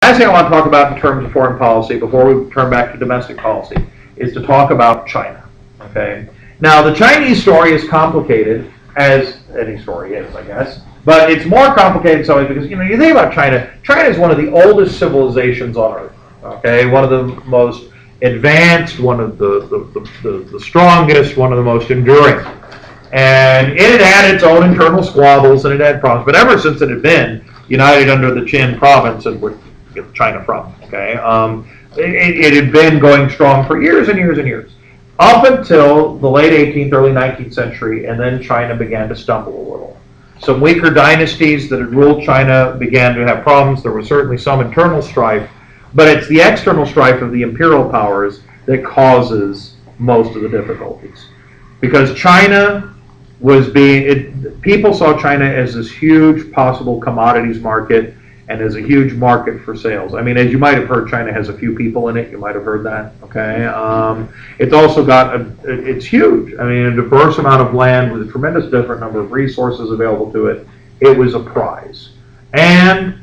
last thing I want to talk about in terms of foreign policy before we turn back to domestic policy is to talk about China. Okay. Now the Chinese story is complicated, as any story is, I guess, but it's more complicated in some ways because you think about China. China is one of the oldest civilizations on Earth. Okay, one of the most advanced, one of the strongest, one of the most enduring. And it had its own internal squabbles and it had problems. But ever since it had been united under the Qin province, and where you get China from, okay, it had been going strong for years and years and years. Up until the late 18th, early 19th century, and then China began to stumble a little. Some weaker dynasties that had ruled China began to have problems. There was certainly some internal strife, but it's the external strife of the imperial powers that causes most of the difficulties. Because China was people saw China as this huge possible commodities market and as a huge market for sales. I mean, as you might have heard, China has a few people in it. You might have heard that, okay? It's also got, it's huge. I mean, a diverse amount of land with a tremendous different number of resources available to it. It was a prize. And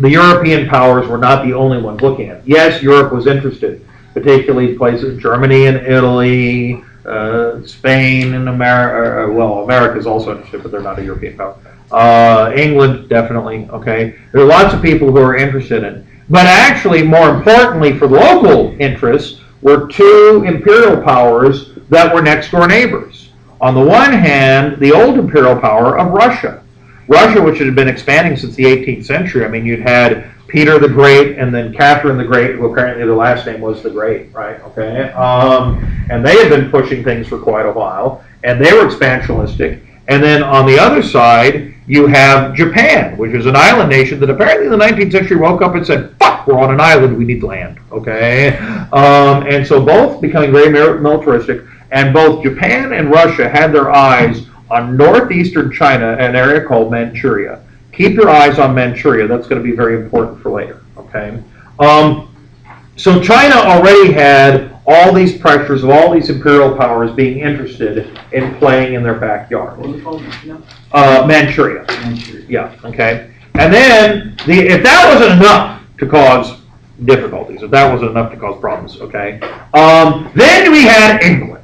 the European powers were not the only ones looking at it. Yes, Europe was interested, particularly places, Germany and Italy, Spain and America. Well, America is also interested, but they're not a European power. England, definitely, okay? There are lots of people who are interested in it. But actually, more importantly for the local interests, were two imperial powers that were next door neighbors. On the one hand, the old imperial power of Russia. Russia, which had been expanding since the 18th century. I mean, you'd had Peter the Great and then Catherine the Great, who apparently their last name was the Great, right? Okay, and they had been pushing things for quite a while, and they were expansionistic. And then on the other side, you have Japan, which is an island nation that apparently in the 19th century woke up and said, "Fuck, we're on an island, we need land." Okay, and so both becoming very militaristic, and both Japan and Russia had their eyes on northeastern China, an area called Manchuria. Keep your eyes on Manchuria. That's going to be very important for later. Okay. So China already had all these pressures of all these imperial powers being interested in playing in their backyard. What was it called? Manchuria. Manchuria. Yeah. Okay. And then if that wasn't enough to cause difficulties, if that wasn't enough to cause problems, okay, then we had England.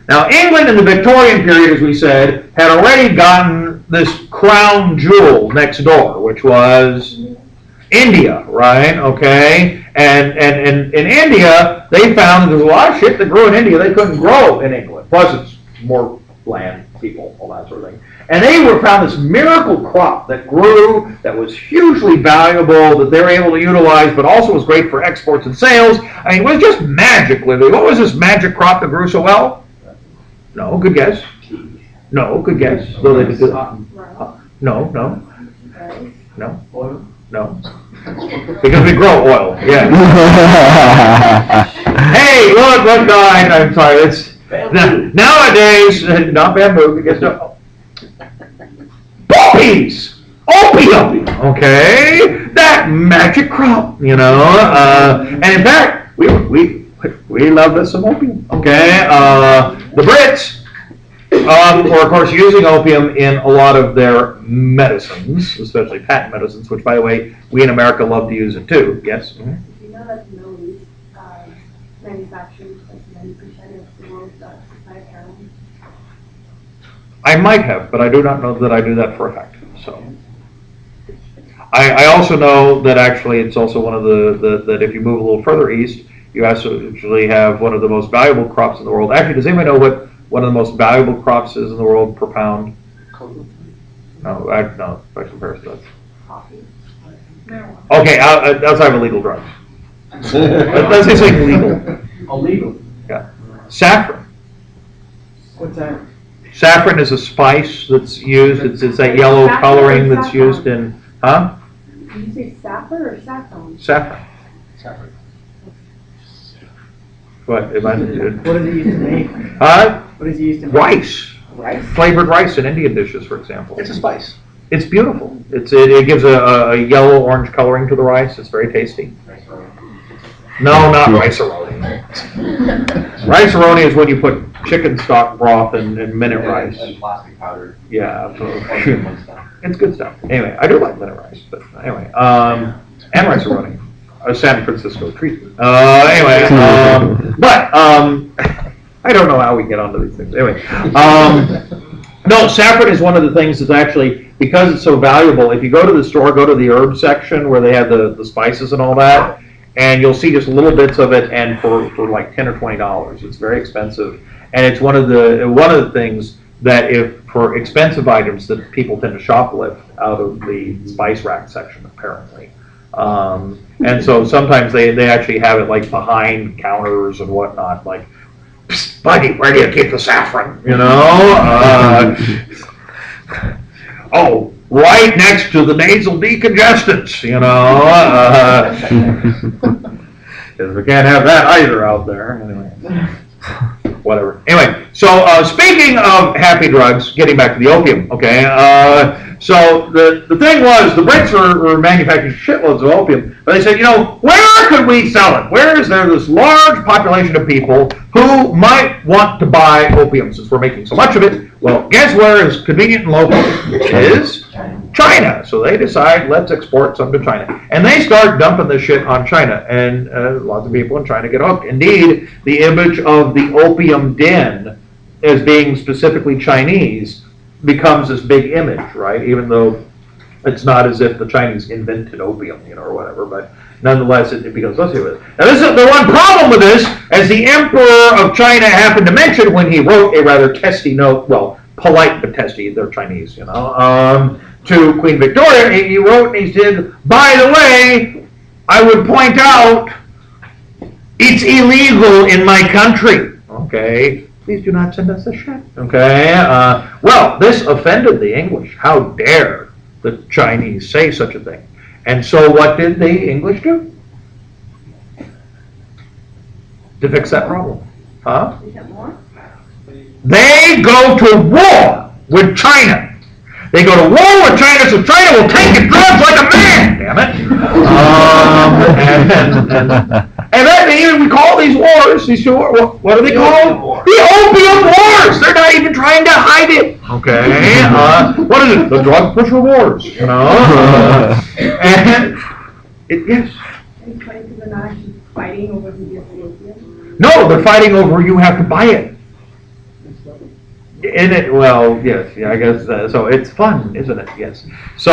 Now, England in the Victorian period, as we said, had already gotten this crown jewel next door, which was India, right? Okay, and in India, they found that there's a lot of shit that grew in India they couldn't grow in England. Plus, it's more land, people, all that sort of thing. And they found this miracle crop that grew, that was hugely valuable, that they were able to utilize, but also was great for exports and sales. I mean, it was just magic, literally. What was this magic crop that grew so well? No, good guess. No, good guess. So they could do no. Oil? No. Because we grow oil, yeah. Hey, look, guys, I'm sorry, it's nowadays, not bamboo, because no. Poppies! Opium! Okay? That magic crop, you know. And in fact, we love some opium, okay? The Brits were, of course, using opium in a lot of their medicines, especially patent medicines, which, by the way, we in America love to use it too. Yes? Mm-hmm. Do you know that the Middle East manufactures like 90% of the world's supply of heroin? I might have, but I do not know that I do that for a fact. So, I also know that actually it's also one of that if you move a little further east, you actually have one of the most valuable crops in the world. Actually, does anybody know what one of the most valuable crops is in the world per pound? No, by comparison. Coffee? Marijuana. Okay, outside of illegal drugs. Let's just say legal. Illegal? Yeah. Saffron. What's that? Saffron is a spice that's used. It's that yellow coloring that's used in, huh? Did you say saffron or saffron? Saffron. Saffron. What? What is it used to make? What is it used to make? Rice. Rice? Flavored rice in Indian dishes, for example. It's a spice. It's beautiful. It gives a yellow-orange coloring to the rice. It's very tasty. No, not rice-a-roni. Rice-a-roni is when you put chicken stock broth and minute rice. And plastic powder. Yeah, absolutely. It's good stuff. Anyway, I do like minute rice, but anyway. and rice are running. San Francisco treat. Anyway, I don't know how we get onto these things. Anyway, no, saffron is one of the things that's actually, because it's so valuable, if you go to the store, go to the herb section where they have the spices and all that, and you'll see just little bits of it, and for like $10 or $20. It's very expensive, and it's one of the things that if for expensive items that people tend to shoplift out of the spice rack section, apparently. And so sometimes they actually have it like behind counters and whatnot, like, "Psst, buddy, where do you keep the saffron? You know? Oh, right next to the nasal decongestants, you know? Because we can't have that either out there. Anyway. Whatever. Anyway, so speaking of happy drugs, getting back to the opium, okay? So the thing was, the Brits were manufacturing shitloads of opium, but they said, you know, where could we sell it? Where is there this large population of people who might want to buy opium since we're making so much of it? Well, guess where is convenient and local? It is China. So they decide, let's export some to China. And they start dumping this shit on China, and lots of people in China get hooked. Indeed, the image of the opium den as being specifically Chinese becomes this big image, right? Even though it's not as if the Chinese invented opium, you know, or whatever, but nonetheless, it becomes associated with it. Now, this is the one problem with this, as the Emperor of China happened to mention when he wrote a rather testy note, well, polite but testy, they're Chinese, you know, to Queen Victoria. He wrote and he said, by the way, I would point out, it's illegal in my country, okay? Please do not send us the shit, okay? Well, this offended the English. How dare the Chinese say such a thing? And so what did the English do to fix that problem? Huh? They go to war with China. They go to war with China, so China will take its drugs like a man, damn it. And then even we call these wars, what are they called? The Opium Wars. They're not even trying to hide it. Okay. What is it? The drug pusher wars, you know? And yes. They're not actually fighting over who gets the opium? No, they're fighting over you have to buy it. In it, well, yes, yeah, I guess so. It's fun, isn't it? Yes. So,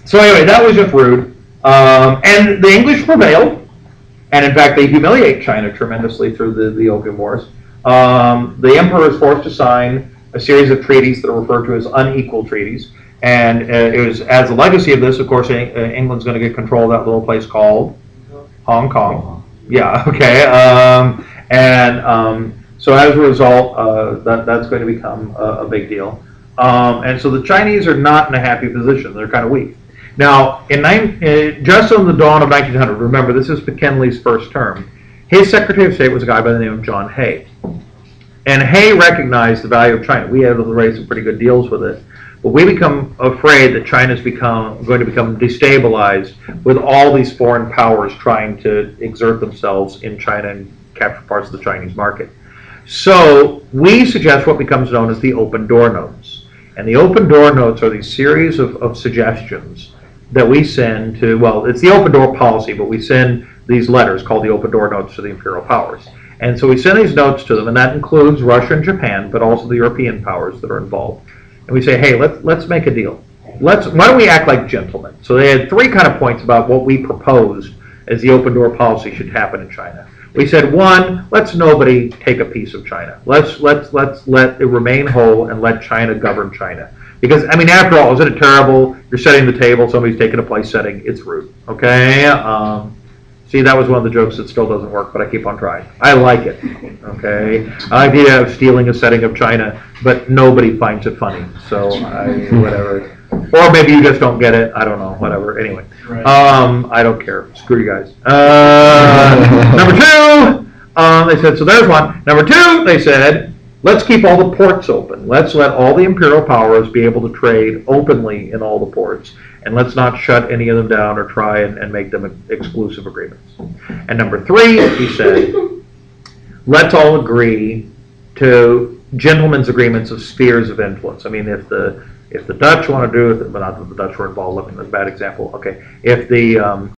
so anyway, that was just rude. And the English prevailed. And in fact, they humiliate China tremendously through the Opium Wars. The emperor is forced to sign a series of treaties that are referred to as unequal treaties. And it was as a legacy of this, of course, England's going to get control of that little place called Hong Kong. Yeah, okay. So as a result, that's going to become a big deal. And so the Chinese are not in a happy position. They're kind of weak. Now, just on the dawn of 1900, remember, this is McKinley's first term, his Secretary of State was a guy by the name of John Hay. And Hay recognized the value of China. We had to raise some pretty good deals with it. But we become afraid that China's going to become destabilized with all these foreign powers trying to exert themselves in China and capture parts of the Chinese market. So we suggest what becomes known as the open door notes. And the open door notes are these series of suggestions that we send to, well, it's the open door policy, but we send these letters called the open door notes to the imperial powers. And so we send these notes to them, and that includes Russia and Japan, but also the European powers that are involved. And we say, hey, let's make a deal. Why don't we act like gentlemen? So they had three kind of points about what we proposed as the open door policy should happen in China. We said, one, let's nobody take a piece of China. Let's let it remain whole and let China govern China. Because, I mean, after all, isn't it terrible? You're setting the table, somebody's taking a place setting. It's rude, okay? See, that was one of the jokes that still doesn't work, but I keep on trying. I like it, okay? I like the idea of stealing a setting of China, but nobody finds it funny, so whatever. Or maybe you just don't get it. I don't know, whatever. Anyway, right. I don't care. Screw you guys. Number two, they said, so there's one. Number two, they said, let's keep all the ports open. Let's let all the imperial powers be able to trade openly in all the ports. And let's not shut any of them down or try and make them exclusive agreements. And number three, he said, let's all agree to gentlemen's agreements of spheres of influence. I mean, if If the Dutch want to do it, but not that the Dutch were involved, looking at a bad example, okay. If the